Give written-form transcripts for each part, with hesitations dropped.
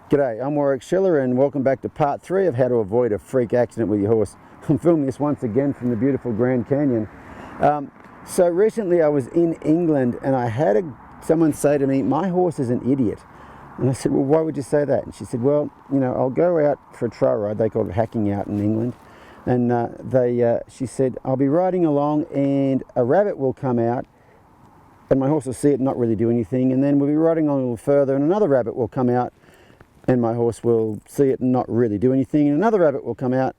G'day, I'm Warwick Schiller and welcome back to part 3 of how to avoid a freak accident with your horse. I'm filming this once again from the beautiful Grand Canyon. So recently I was in England and I had someone say to me, my horse is an idiot. And I said, well, why would you say that? And she said, well, you know, I'll go out for a trail ride. They call it hacking out in England. And she said, I'll be riding along and a rabbit will come out and my horse will see it and not really do anything. And then we'll be riding on a little further and another rabbit will come out and my horse will see it and not really do anything. And another rabbit will come out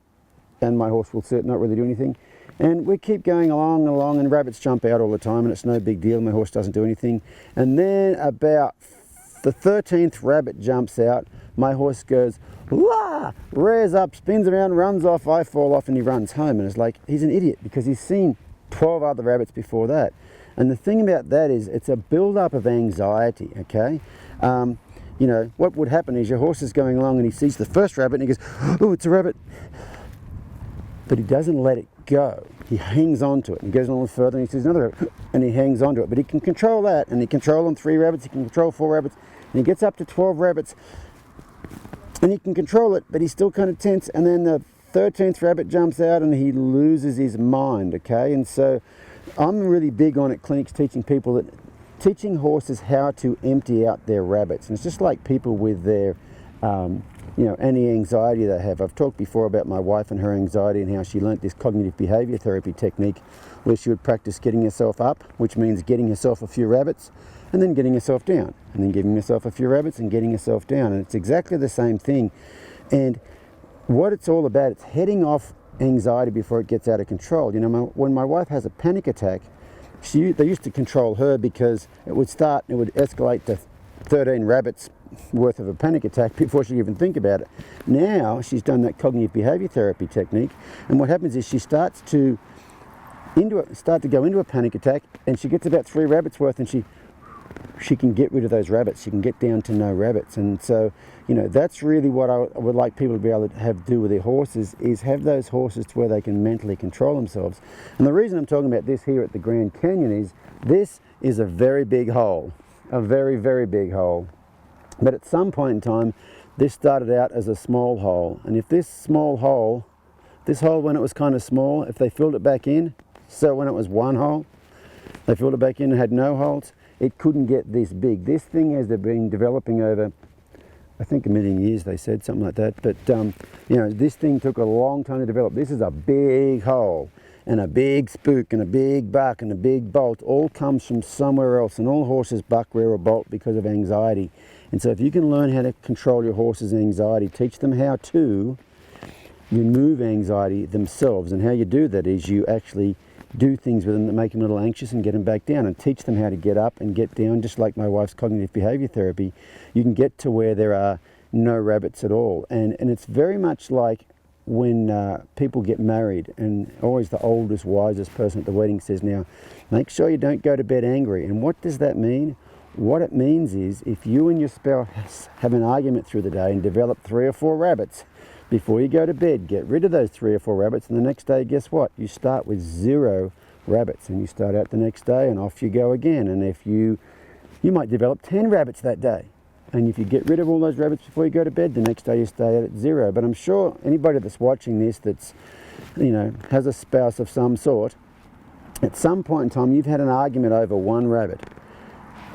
and my horse will see it and not really do anything. And we keep going along and along and rabbits jump out all the time and it's no big deal. My horse doesn't do anything. And then about the 13th rabbit jumps out. My horse goes, wah, rears up, spins around, runs off. I fall off and he runs home. And it's like, he's an idiot because he's seen 12 other rabbits before that. And the thing about that is it's a build-up of anxiety, okay? You know, what would happen is your horse is going along and he sees the first rabbit and he goes, oh, it's a rabbit. But he doesn't let it go. He hangs on to it and goes a little further and he sees another rabbit and he hangs on to it. But he can control that and he can control on 3 rabbits, he can control 4 rabbits, and he gets up to 12 rabbits and he can control it, but he's still kind of tense. And then the 13th rabbit jumps out and he loses his mind, okay? And so I'm really big on at clinics teaching horses how to empty out their rabbits. And it's just like people with their, you know, any anxiety they have. I've talked before about my wife and her anxiety and how she learnt this cognitive behavior therapy technique where she would practice getting herself up, which means getting herself a few rabbits and then getting herself down and then giving herself a few rabbits and getting herself down. And it's exactly the same thing. And what it's all about, it's heading off anxiety before it gets out of control. You know, when my wife has a panic attack, they used to control her because it would escalate to 13 rabbits worth of a panic attack before she even think about it. Now she's done that cognitive behavior therapy technique, and what happens is she starts to go into a panic attack, and she gets about 3 rabbits worth, and she can get rid of those rabbits. She can get down to no rabbits. And so, you know, that's really what I would like people to be able to do with their horses, is have those horses to where they can mentally control themselves. And the reason I'm talking about this here at the Grand Canyon is this is a very big hole, a very, very big hole. But at some point in time, this started out as a small hole. And if this hole when it was kind of small, if they filled it back in, so when it was one hole, they filled it back in and had no holes, it couldn't get this big. This thing has been developing over, I think, 1 million years, they said, something like that. But, you know, this thing took a long time to develop. This is a big hole, and a big spook, and a big buck, and a big bolt, all comes from somewhere else. And all horses buck, rear, or bolt because of anxiety. And so if you can learn how to control your horse's anxiety, teach them how to remove anxiety themselves. And how you do that is you actually do things with them that make them a little anxious and get them back down, and teach them how to get up and get down, just like my wife's cognitive behavior therapy. You can get to where there are no rabbits at all. And it's very much like when people get married, and always the oldest, wisest person at the wedding says, now, make sure you don't go to bed angry. And what does that mean? What it means is if you and your spouse have an argument through the day and develop 3 or 4 rabbits, before you go to bed, get rid of those 3 or 4 rabbits, and the next day, guess what? You start with 0 rabbits, and you start out the next day, and off you go again. And if you might develop 10 rabbits that day, and if you get rid of all those rabbits before you go to bed, the next day you stay out at 0. But I'm sure anybody that's watching this that's, you know, has a spouse of some sort, at some point in time you've had an argument over 1 rabbit.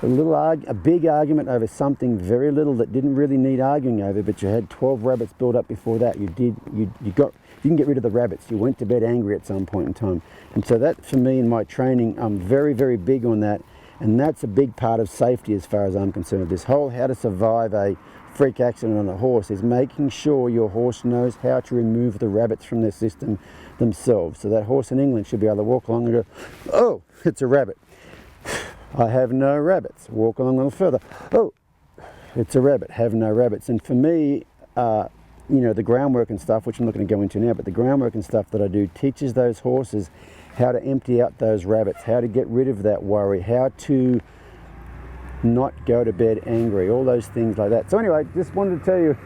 A big argument over something very little that didn't really need arguing over, but you had 12 rabbits built up before that. You can get rid of the rabbits. You went to bed angry at some point in time. And so that, for me, in my training, I'm very, very big on that. And that's a big part of safety as far as I'm concerned. This whole how to survive a freak accident on a horse is making sure your horse knows how to remove the rabbits from their system themselves. So that horse in England should be able to walk along and go, oh, it's a rabbit. I have no rabbits. Walk along a little further. Oh, it's a rabbit. Have no rabbits. And for me, you know, the groundwork and stuff, which I'm not going to go into now, but the groundwork and stuff that I do teaches those horses how to empty out those rabbits, how to get rid of that worry, how to not go to bed angry, all those things like that. So anyway, just wanted to tell you,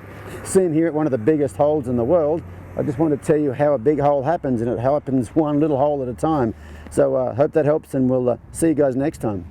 sitting here at one of the biggest holes in the world, I just wanted to tell you how a big hole happens, and it happens one little hole at a time. So hope that helps, and we'll see you guys next time.